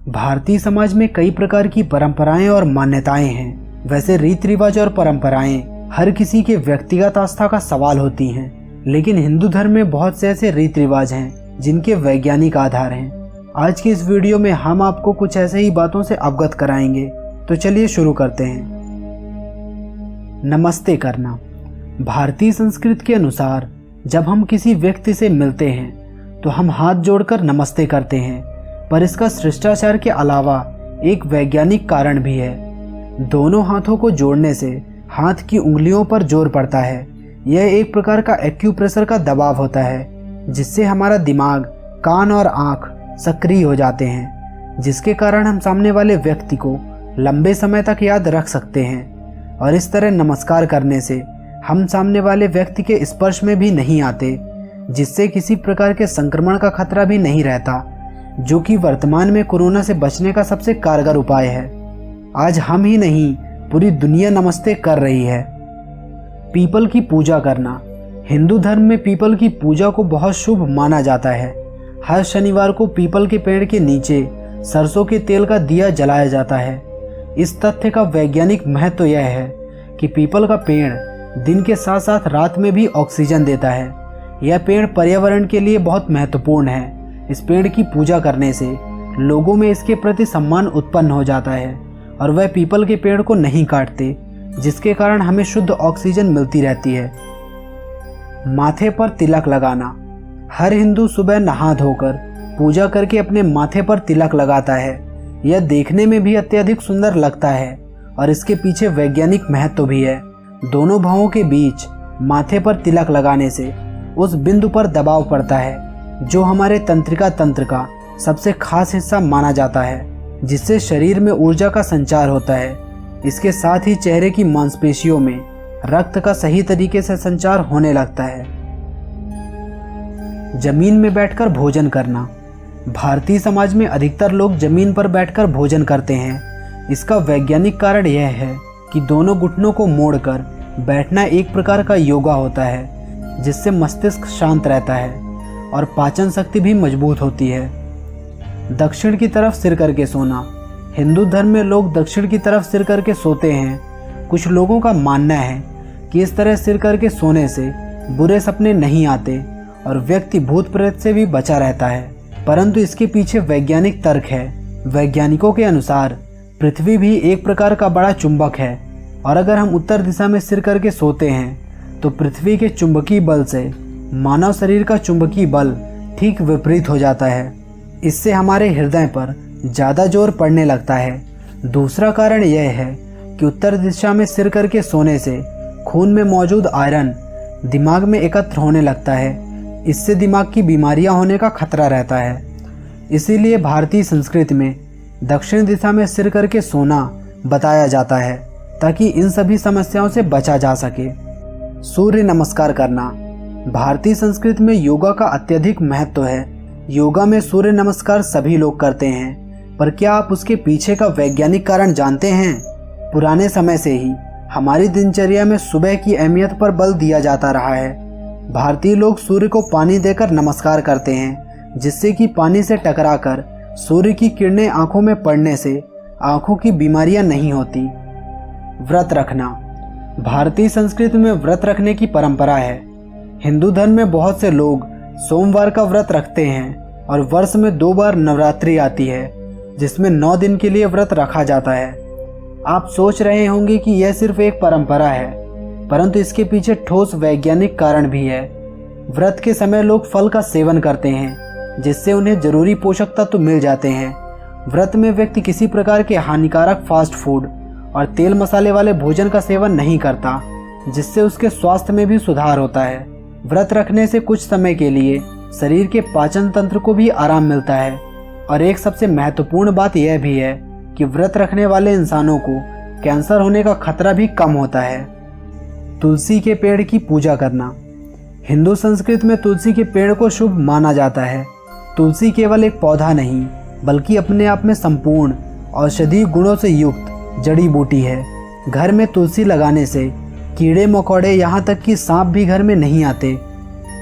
भारतीय समाज में कई प्रकार की परंपराएं और मान्यताएं हैं। वैसे रीति रिवाज और परंपराएं हर किसी के व्यक्तिगत आस्था का सवाल होती हैं, लेकिन हिंदू धर्म में बहुत से ऐसे रीति रिवाज हैं जिनके वैज्ञानिक आधार हैं। आज की इस वीडियो में हम आपको कुछ ऐसे ही बातों से अवगत कराएंगे। तो चलिए शुरू करते हैं। नमस्ते करना। भारतीय संस्कृति के अनुसार जब हम किसी व्यक्ति से मिलते हैं तो हम हाथ जोड़कर नमस्ते करते हैं, पर इसका शिष्टाचार के अलावा एक वैज्ञानिक कारण भी है। दोनों हाथों को जोड़ने से हाथ की उंगलियों पर जोर पड़ता है। यह एक प्रकार का एक्यूप्रेशर का दबाव होता है, जिससे हमारा दिमाग, कान और आँख सक्रिय हो जाते हैं, जिसके कारण हम सामने वाले व्यक्ति को लंबे समय तक याद रख सकते हैं। और इस तरह नमस्कार करने से हम सामने वाले व्यक्ति के स्पर्श में भी नहीं आते, जिससे किसी प्रकार के संक्रमण का खतरा भी नहीं रहता, जो कि वर्तमान में कोरोना से बचने का सबसे कारगर उपाय है। आज हम ही नहीं, पूरी दुनिया नमस्ते कर रही है। पीपल की पूजा करना। हिंदू धर्म में पीपल की पूजा को बहुत शुभ माना जाता है। हर शनिवार को पीपल के पेड़ के नीचे सरसों के तेल का दिया जलाया जाता है। इस तथ्य का वैज्ञानिक महत्व यह है कि पीपल का पेड़ दिन के साथ साथ रात में भी ऑक्सीजन देता है। यह पेड़ पर्यावरण के लिए बहुत महत्वपूर्ण है। इस पेड़ की पूजा करने से लोगों में इसके प्रति सम्मान उत्पन्न हो जाता है और वह पीपल के पेड़ को नहीं काटते, जिसके कारण हमें शुद्ध ऑक्सीजन मिलती रहती है। माथे पर तिलक लगाना। हर हिंदू सुबह नहा धोकर पूजा करके अपने माथे पर तिलक लगाता है। यह देखने में भी अत्यधिक सुंदर लगता है और इसके पीछे वैज्ञानिक महत्व भी है। दोनों भावों के बीच माथे पर तिलक लगाने से उस बिंदु पर दबाव पड़ता है, जो हमारे तंत्रिका तंत्र का सबसे खास हिस्सा माना जाता है, जिससे शरीर में ऊर्जा का संचार होता है। इसके साथ ही चेहरे की मांसपेशियों में रक्त का सही तरीके से संचार होने लगता है। जमीन में बैठकर भोजन करना। भारतीय समाज में अधिकतर लोग जमीन पर बैठकर भोजन करते हैं। इसका वैज्ञानिक कारण यह है कि दोनों घुटनों को मोड़कर बैठना एक प्रकार का योगा होता है, जिससे मस्तिष्क शांत रहता है और पाचन शक्ति भी मजबूत होती है। दक्षिण की तरफ सिर करके सोना। हिंदू धर्म में लोग दक्षिण की तरफ सिर करके सोते हैं। कुछ लोगों का मानना है कि इस तरह सिर करके सोने से बुरे सपने नहीं आते और व्यक्ति भूत प्रेत से भी बचा रहता है, परंतु इसके पीछे वैज्ञानिक तर्क है। वैज्ञानिकों के अनुसार पृथ्वी भी एक प्रकार का बड़ा चुंबक है, और अगर हम उत्तर दिशा में सिर करके सोते हैं तो पृथ्वी के चुंबकीय बल से मानव शरीर का चुंबकीय बल ठीक विपरीत हो जाता है। इससे हमारे हृदय पर ज़्यादा जोर पड़ने लगता है। दूसरा कारण यह है कि उत्तर दिशा में सिर करके सोने से खून में मौजूद आयरन दिमाग में एकत्र होने लगता है। इससे दिमाग की बीमारियां होने का खतरा रहता है। इसीलिए भारतीय संस्कृति में दक्षिण दिशा में सिर करके सोना बताया जाता है, ताकि इन सभी समस्याओं से बचा जा सके। सूर्य नमस्कार करना। भारतीय संस्कृति में योगा का अत्यधिक महत्व है। योगा में सूर्य नमस्कार सभी लोग करते हैं, पर क्या आप उसके पीछे का वैज्ञानिक कारण जानते हैं? पुराने समय से ही हमारी दिनचर्या में सुबह की अहमियत पर बल दिया जाता रहा है। भारतीय लोग सूर्य को पानी देकर नमस्कार करते हैं, जिससे कि पानी से टकराकर सूर्य की किरणें आंखों में पड़ने से आंखों की बीमारियां नहीं होती। व्रत रखना। भारतीय संस्कृति में व्रत रखने की परंपरा है। हिंदू धर्म में बहुत से लोग सोमवार का व्रत रखते हैं और वर्ष में 2 बार नवरात्रि आती है, जिसमें 9 दिन के लिए व्रत रखा जाता है। आप सोच रहे होंगे कि यह सिर्फ एक परंपरा है, परंतु इसके पीछे ठोस वैज्ञानिक कारण भी है। व्रत के समय लोग फल का सेवन करते हैं, जिससे उन्हें जरूरी पोषक तत्व मिल जाते हैं। व्रत में व्यक्ति किसी प्रकार के हानिकारक फास्ट फूड और तेल मसाले वाले भोजन का सेवन नहीं करता, जिससे उसके स्वास्थ्य में भी सुधार होता है। व्रत रखने से कुछ समय के लिए शरीर के पाचन तंत्र को भी आराम मिलता है। और एक सबसे महत्वपूर्ण बात यह भी है कि व्रत रखने वाले इंसानों को कैंसर होने का खतरा भी कम होता है। तुलसी के पेड़ की पूजा करना। हिंदू संस्कृति में तुलसी के पेड़ को शुभ माना जाता है। तुलसी केवल एक पौधा नहीं, बल्कि अपने आप में संपूर्ण औषधीय गुणों से युक्त जड़ी बूटी है। घर में तुलसी लगाने से कीड़े मकोड़े, यहाँ तक कि सांप भी घर में नहीं आते।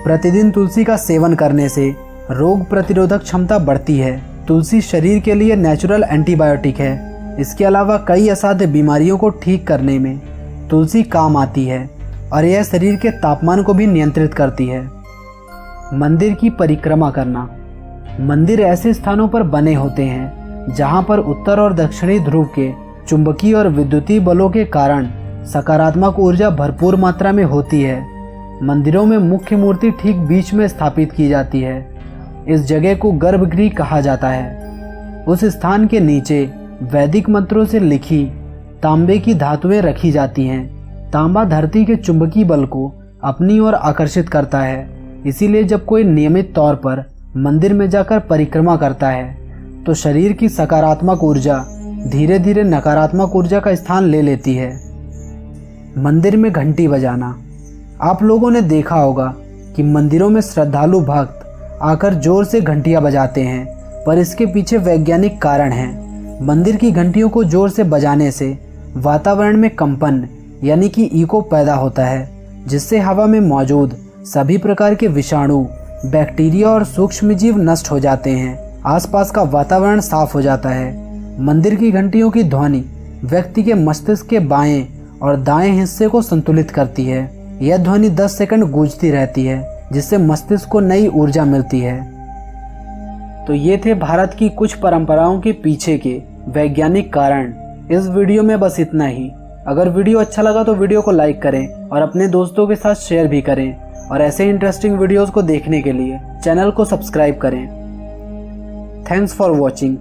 प्रतिदिन तुलसी का सेवन करने से रोग प्रतिरोधक क्षमता बढ़ती है। तुलसी शरीर के लिए नेचुरल एंटीबायोटिक है। इसके अलावा कई असाध्य बीमारियों को ठीक करने में तुलसी काम आती है और यह शरीर के तापमान को भी नियंत्रित करती है। मंदिर की परिक्रमा करना। मंदिर ऐसे स्थानों पर बने होते हैं जहां पर उत्तर और दक्षिणी ध्रुव के चुंबकीय और विद्युतीय बलों के कारण सकारात्मक ऊर्जा भरपूर मात्रा में होती है। मंदिरों में मुख्य मूर्ति ठीक बीच में स्थापित की जाती है। इस जगह को गर्भगृह कहा जाता है। उस स्थान के नीचे वैदिक मंत्रों से लिखी तांबे की धातुएं रखी जाती हैं। तांबा धरती के चुंबकीय बल को अपनी ओर आकर्षित करता है। इसीलिए जब कोई नियमित तौर पर मंदिर में जाकर परिक्रमा करता है तो शरीर की सकारात्मक ऊर्जा धीरे धीरे नकारात्मक ऊर्जा का स्थान ले लेती है। मंदिर में घंटी बजाना। आप लोगों ने देखा होगा कि मंदिरों में श्रद्धालु भक्त आकर जोर से घंटियां बजाते हैं, पर इसके पीछे वैज्ञानिक कारण हैं। मंदिर की घंटियों को जोर से बजाने से वातावरण में कंपन यानी कि इको पैदा होता है, जिससे हवा में मौजूद सभी प्रकार के विषाणु, बैक्टीरिया और सूक्ष्मजीव नष्ट हो जाते हैं। आसपास का वातावरण साफ हो जाता है। मंदिर की घंटियों की ध्वनि व्यक्ति के मस्तिष्क के बाएं और दाएं हिस्से को संतुलित करती है। यह ध्वनि 10 सेकंड गूंजती रहती है, जिससे मस्तिष्क को नई ऊर्जा मिलती है। तो ये थे भारत की कुछ परंपराओं के पीछे के वैज्ञानिक कारण। इस वीडियो में बस इतना ही। अगर वीडियो अच्छा लगा तो वीडियो को लाइक करें और अपने दोस्तों के साथ शेयर भी करें, और ऐसे इंटरेस्टिंग वीडियोस को देखने के लिए चैनल को सब्सक्राइब करें। Thanks for watching.